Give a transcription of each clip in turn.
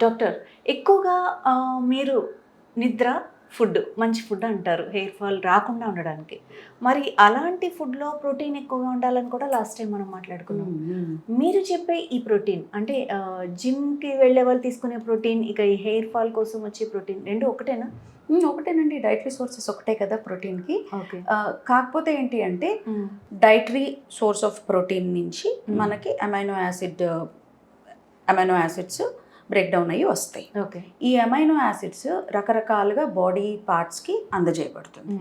Doctor ఎక్కువగా మీరు నిద్ర, ఫుడ్ మంచి ఫుడ్ అంటారు హెయిర్ ఫాల్ రాకుండా ఉండడానికి. మరి అలాంటి ఫుడ్‌లో ప్రోటీన్ ఎక్కువగా ఉండాలని కూడా లాస్ట్ టైం మనం మాట్లాడుకున్నాం. మీరు చెప్పే ఈ ప్రోటీన్ అంటే జిమ్‌కి వెళ్ళే వాళ్ళు తీసుకునే ప్రోటీన్, ఇక ఈ హెయిర్ ఫాల్ కోసం వచ్చే ప్రోటీన్ 2 ఒకటేనా? ఒకటేనండి. డైటరీ సోర్సెస్ ఒకటే కదా ప్రోటీన్‌కి. ఓకే. కాకపోతే ఏంటి అంటే డైటరీ సోర్స్ ఆఫ్ ప్రోటీన్ నుంచి మనకి అమైనో యాసిడ్స్ బ్రేక్ డౌన్ అయ్యి వస్తాయి. ఓకే. ఈ అమైనో యాసిడ్స్ రకరకాలుగా బాడీ పార్ట్స్కి అందజేయబడుతుంది.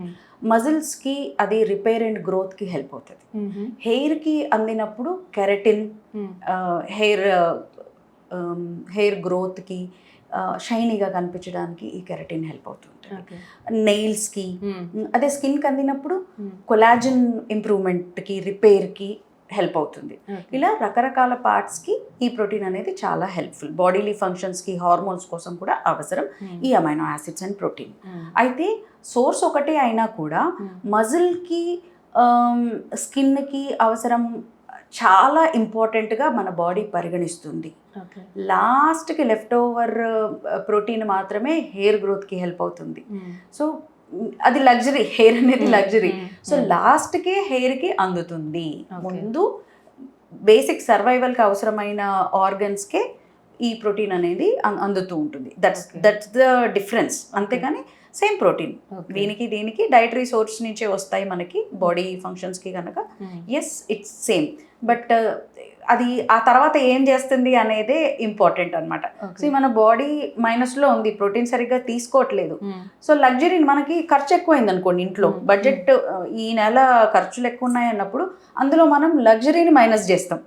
మజిల్స్కి అది రిపేర్ అండ్ గ్రోత్కి హెల్ప్ అవుతుంది. హెయిర్కి అందినప్పుడు కెరటిన్ హెయిర్ గ్రోత్కి షైనీగా కనిపించడానికి ఈ కెరటిన్ హెల్ప్ అవుతుంటుంది. నెయిల్స్కి అదే స్కిన్కి అందినప్పుడు కొలాజన్ ఇంప్రూవ్మెంట్కి రిపేర్కి హెల్ప్ అవుతుంది. ఇలా రకరకాల పార్ట్స్కి ఈ ప్రోటీన్ అనేది చాలా హెల్ప్ఫుల్. బాడీలీ ఫంక్షన్స్కి హార్మోన్స్ కోసం కూడా అవసరం ఈ అమైనో యాసిడ్స్ అండ్ ప్రోటీన్. అయితే సోర్స్ ఒకటే అయినా కూడా మజిల్కి స్కిన్కి అవసరం చాలా ఇంపార్టెంట్గా మన బాడీ పరిగణిస్తుంది. లాస్ట్కి లెఫ్ట్ ఓవర్ ప్రోటీన్ మాత్రమే హెయిర్ గ్రోత్కి హెల్ప్ అవుతుంది. సో అది లగ్జరీ, హెయిర్ అనేది లగ్జరీ. సో లాస్ట్కే హెయిర్కి అందుతుంది. ముందు బేసిక్ సర్వైవల్కి అవసరమైన ఆర్గన్స్కే ఈ ప్రోటీన్ అనేది అందుతూ ఉంటుంది. That's the difference. అంతేగాని సేమ్ ప్రోటీన్ దీనికి డైటరీ సోర్స్ నుంచే వస్తాయి మనకి బాడీ ఫంక్షన్స్కి కనుక. ఎస్ ఇట్స్ సేమ్, బట్ అది ఆ తర్వాత ఏం చేస్తుంది అనేదే ఇంపార్టెంట్ అనమాట. సో మన బాడీ మైనస్లో ఉంది, ప్రోటీన్ సరిగ్గా తీసుకోవట్లేదు. సో లగ్జరీ మనకి ఖర్చు ఎక్కువైంది అనుకోండి, ఇంట్లో బడ్జెట్ ఈ నెల ఖర్చులు ఎక్కువ ఉన్నాయి అన్నప్పుడు అందులో మనం లగ్జరీని మైనస్ చేస్తాం.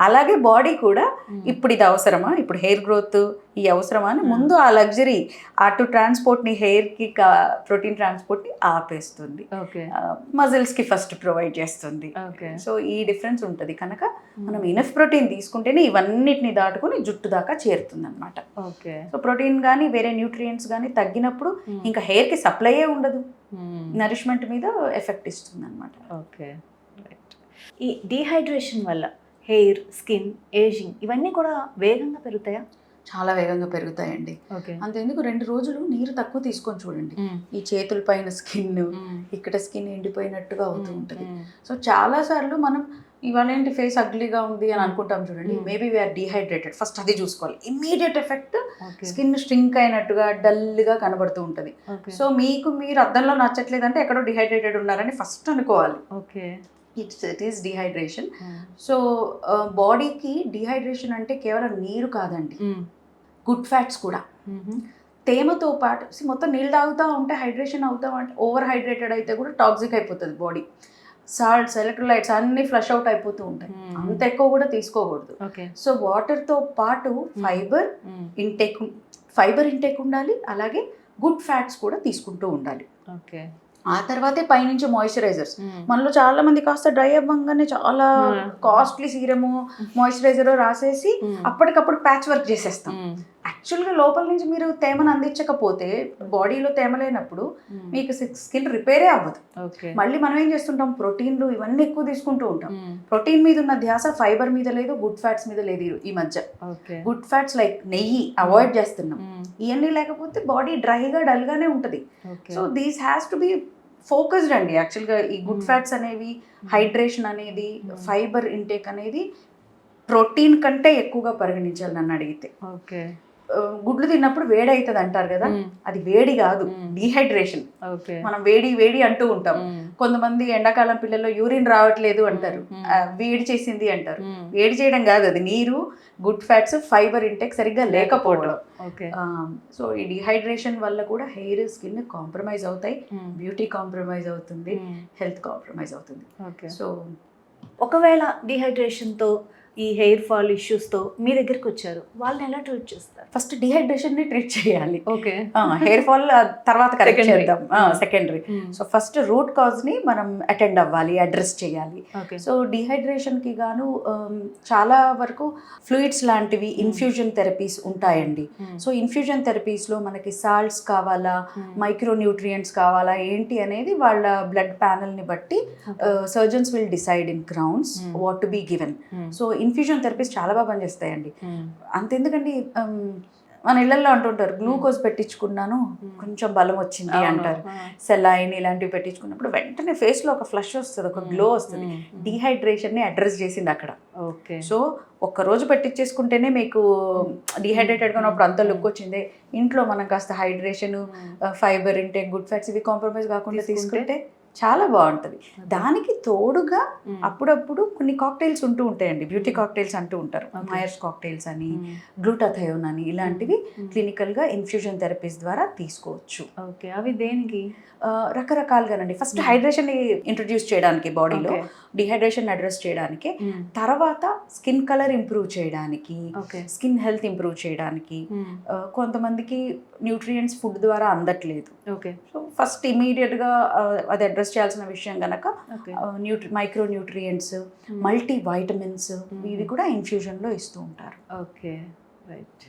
అలాగే బాడీ కూడా ఇప్పుడు ఇది అవసరమా, ఇప్పుడు హెయిర్ గ్రోత్ ఈ అవసరమా అని ముందు ఆ లగ్జరీ అటు ట్రాన్స్పోర్ట్ని హెయిర్కి ప్రోటీన్ ట్రాన్స్పోర్ట్ని ఆపేస్తుంది. మజిల్స్కి ఫస్ట్ ప్రొవైడ్ చేస్తుంది. సో ఈ డిఫరెన్స్ ఉంటుంది కనుక మనం ఇనఫ్ ప్రోటీన్ తీసుకుంటేనే ఇవన్నిటిని దాటుకుని జుట్టు దాకా చేరుతుంది అనమాట. సో ప్రోటీన్ కానీ వేరే న్యూట్రియంట్స్ కానీ తగ్గినప్పుడు ఇంకా హెయిర్కి సప్లైయే ఉండదు, నరిష్మెంట్ మీద ఎఫెక్ట్ ఇస్తుంది అనమాట. ఓకే. ఈ డీహైడ్రేషన్ వల్ల హెయిర్, స్కిన్, ఏజింగ్ ఇవన్నీ కూడా వేగంగా పెరుగుతాయా? చాలా వేగంగా పెరుగుతాయండి. అంతెందుకు 2 రోజులు నీరు తక్కువ తీసుకొని చూడండి, ఈ చేతుల పైన స్కిన్, ఇక్కడ స్కిన్ ఎండిపోయినట్టుగా అవుతూ ఉంటుంది. సో చాలా సార్లు మనం ఇవాళ ఏంటి ఫేస్ అగ్లీగా ఉంది అని అనుకుంటాం చూడండి, మేబీ వీఆర్ డీహైడ్రేటెడ్. ఫస్ట్ అది చూసుకోవాలి. ఇమ్మీడియట్ ఎఫెక్ట్ స్కిన్ స్ట్రింక్ అయినట్టుగా డల్గా కనబడుతూ ఉంటుంది. సో మీరు అద్దంలో నచ్చట్లేదంటే ఎక్కడో డీహైడ్రేటెడ్ ఉన్నారని ఫస్ట్ అనుకోవాలి. It is dehydration. సో బాడీకి డీహైడ్రేషన్ అంటే కేవలం నీరు కాదండి, గుడ్ ఫ్యాట్స్ కూడా. తేమతో పాటు మొత్తం నీళ్ళు తాగుతూ ఉంటే హైడ్రేషన్ అవుతా ఉంటే ఓవర్ హైడ్రేటెడ్ అయితే కూడా టాక్సిక్ అయిపోతుంది బాడీ. సాల్ట్స్, ఎలక్ట్రోలైట్స్ అన్నీ ఫ్లష్ అవుట్ అయిపోతూ ఉంటాయి. అంత ఎక్కువ కూడా తీసుకోకూడదు. సో వాటర్తో పాటు ఫైబర్ ఇంటేక్ ఉండాలి, అలాగే గుడ్ ఫ్యాట్స్ కూడా తీసుకుంటూ ఉండాలి. ఆ తర్వాతే పైనుంచి మాయిశ్చరైజర్స్. మనలో చాలా మంది కాస్త డ్రై అవ్వగానే చాలా కాస్ట్లీ సీరము, మాయిశ్చరైజర్ రాసేసి అప్పటికప్పుడు ప్యాచ్ వర్క్ చేసేస్తాం. యాక్చువల్గా లోపల నుంచి మీరు తేమను అందించకపోతే, బాడీలో తేమ లేనప్పుడు మీకు స్కిన్ రిపేరే అవ్వదు. మళ్ళీ మనం ఏం చేస్తుంటాం, ప్రోటీన్లు ఇవన్నీ ఎక్కువ తీసుకుంటూ ఉంటాం. ప్రోటీన్ మీద ఉన్న ధ్యాస ఫైబర్ మీద లేదు, గుడ్ ఫ్యాట్స్ మీద లేదు ఈ మధ్య. గుడ్ ఫ్యాట్స్ లైక్ నెయ్యి అవాయిడ్ చేస్తున్నాం. ఇవన్నీ లేకపోతే బాడీ డ్రైగా డల్గానే ఉంటుంది. So these has to be focused అండి. యాక్చువల్గా ఈ గుడ్ ఫ్యాట్స్ అనేవి, హైడ్రేషన్ అనేది, ఫైబర్ ఇంటేక్ అనేది ప్రోటీన్ కంటే ఎక్కువగా పరిగణించాలి నన్ను అడిగితే. గుడ్లు తిన్నప్పుడు వేడి అవుతుంది అంటారు కదా, అది వేడి కాదు, డీహైడ్రేషన్. మనం వేడి అంటూ ఉంటాం. కొంతమంది ఎండాకాలం పిల్లల్లో యూరిన్ రావట్లేదు అంటారు, వేడి చేసింది అంటారు. వేడి చేయడం కాదు, అది నీరు, గుడ్ ఫ్యాట్స్, ఫైబర్ ఇంటేక్ సరిగ్గా లేకపోవడం. సో ఈ డీహైడ్రేషన్ వల్ల కూడా హెయిర్, స్కిన్ కాంప్రమైజ్ అవుతాయి, బ్యూటీ కాంప్రమైజ్ అవుతుంది, హెల్త్ కాంప్రమైజ్ అవుతుంది. సో ఒకవేళ డీహైడ్రేషన్తో ఈ హెయిర్ ఫాల్ ఇష్యూస్తో మీ దగ్గరికి వచ్చారు, వాళ్ళని ఎలా ట్రీట్ చేస్తారు? ఫస్ట్ డీహైడ్రేషన్ని ట్రీట్ చేయాలి. హెయిర్ ఫాల్ తర్వాత కరెక్ట్ చేద్దాం, సెకండరీ. సో ఫస్ట్ రూట్ కాజ్ని మనం అటెండ్ అవ్వాలి, అడ్రస్ చేయాలి. సో డీహైడ్రేషన్కి గాను చాలా వరకు ఫ్లూయిడ్స్ లాంటివి ఇన్ఫ్యూజన్ థెరపీస్ ఉంటాయండి. సో ఇన్ఫ్యూజన్ థెరపీస్లో మనకి సాల్ట్స్ కావాలా, మైక్రో న్యూట్రియంట్స్ కావాలా ఏంటి అనేది వాళ్ళ బ్లడ్ ప్యానల్ని బట్టి surgeons will decide in crowns what to be given. So infusion therapies చాలా బాగా పనిచేస్తాయండి. అంతెందుకండి మన ఇళ్లలో అంటుంటారు గ్లూకోజ్ పెట్టించుకున్నాను కొంచెం బలం వచ్చింది అంటారు. సెలైన్ ఇలాంటివి పెట్టించుకున్నప్పుడు వెంటనే ఫేస్లో ఒక ఫ్లష్ వస్తుంది, ఒక గ్లో వస్తుంది. డీహైడ్రేషన్ని అడ్రస్ చేసింది అక్కడ. ఓకే. సో ఒక్కరోజు పెట్టించేసుకుంటేనే మీకు డీహైడ్రేటెడ్గా ఉన్నప్పుడు అంత లుక్ వచ్చింది. ఇంట్లో మనం కాస్త hydration, fibre intake, good fats ఇవి కాంప్రమైజ్ కాకుండా తీసుకుంటే చాలా బాగుంటుంది. దానికి తోడుగా అప్పుడప్పుడు కొన్ని కాక్టైల్స్ ఉంటూ ఉంటాయండి, బ్యూటీ కాక్టైల్స్ అంటూ ఉంటారు. మయర్స్ కాక్టైల్స్ అని, గ్లూటాథయోన్ అని, ఇలాంటివి క్లినికల్గా ఇన్ఫ్యూజన్ థెరపీస్ ద్వారా తీసుకోవచ్చు. ఓకే. అవి దేనికి? రకరకాలుగానండి. ఫస్ట్ హైడ్రేషన్ ఇంట్రడ్యూస్ చేయడానికి, బాడీలో డిహైడ్రేషన్ అడ్రస్ చేయడానికి, తర్వాత స్కిన్ కలర్ ఇంప్రూవ్ చేయడానికి, స్కిన్ హెల్త్ ఇంప్రూవ్ చేయడానికి. కొంతమందికి న్యూట్రియంట్స్ ఫుడ్ ద్వారా అందట్లేదు. సో ఫస్ట్ ఇమీడియట్గా అది అడ్రస్ చేయాల్సిన విషయం కనుక మైక్రో న్యూట్రియంట్స్, మల్టీ వైటమిన్స్ ఇవి కూడా ఇన్ఫ్యూజన్లో ఇస్తూ ఉంటారు. Okay, right.